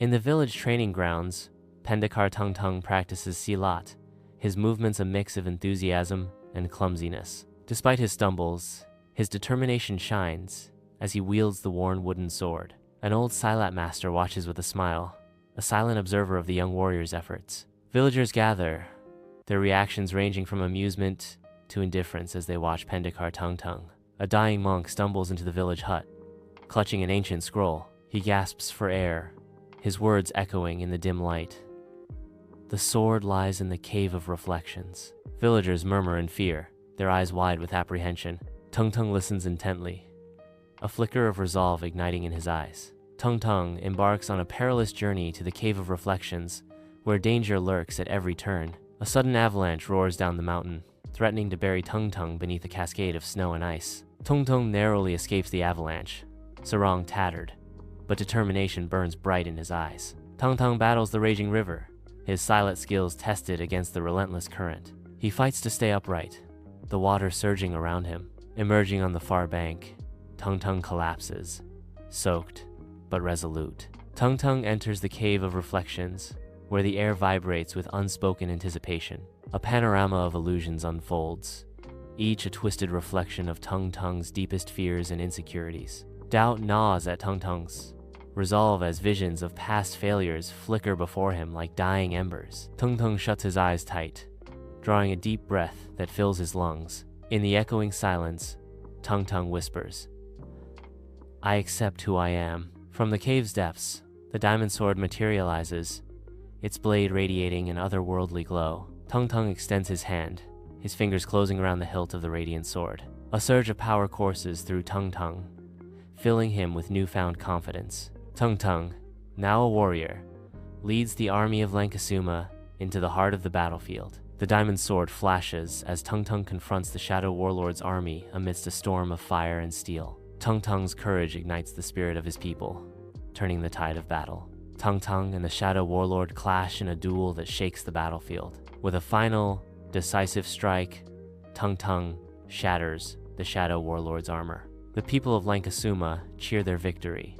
In the village training grounds, Pendekar Tung Tung practices silat, his movements a mix of enthusiasm and clumsiness. Despite his stumbles, his determination shines as he wields the worn wooden sword. An old silat master watches with a smile, a silent observer of the young warrior's efforts. Villagers gather, their reactions ranging from amusement to indifference as they watch Pendekar Tung Tung. A dying monk stumbles into the village hut, clutching an ancient scroll. He gasps for air, his words echoing in the dim light. The sword lies in the cave of reflections. Villagers murmur in fear, their eyes wide with apprehension. Tung Tung listens intently, a flicker of resolve igniting in his eyes. Tung Tung embarks on a perilous journey to the cave of reflections, where danger lurks at every turn. A sudden avalanche roars down the mountain, threatening to bury Tung Tung beneath a cascade of snow and ice. Tung Tung narrowly escapes the avalanche, sarong tattered, but determination burns bright in his eyes. Tung Tung battles the raging river, his silent skills tested against the relentless current. He fights to stay upright, the water surging around him. Emerging on the far bank, Tung Tung collapses, soaked but resolute. Tung Tung enters the cave of reflections, where the air vibrates with unspoken anticipation. A panorama of illusions unfolds, each a twisted reflection of Tung Tung's deepest fears and insecurities. Doubt gnaws at Tung Tung's resolve as visions of past failures flicker before him like dying embers. Tung Tung shuts his eyes tight, drawing a deep breath that fills his lungs. In the echoing silence, Tung Tung whispers, "I accept who I am." From the cave's depths, the diamond sword materializes, its blade radiating an otherworldly glow. Tung Tung extends his hand, his fingers closing around the hilt of the radiant sword. A surge of power courses through Tung Tung, filling him with newfound confidence. Tung Tung, now a warrior, leads the army of Langkasuma into the heart of the battlefield. The diamond sword flashes as Tung Tung confronts the Shadow Warlord's army amidst a storm of fire and steel. Tung Tung's courage ignites the spirit of his people, turning the tide of battle. Tung Tung and the Shadow Warlord clash in a duel that shakes the battlefield. With a final, decisive strike, Tung Tung shatters the Shadow Warlord's armor. The people of Langkasuma cheer their victory,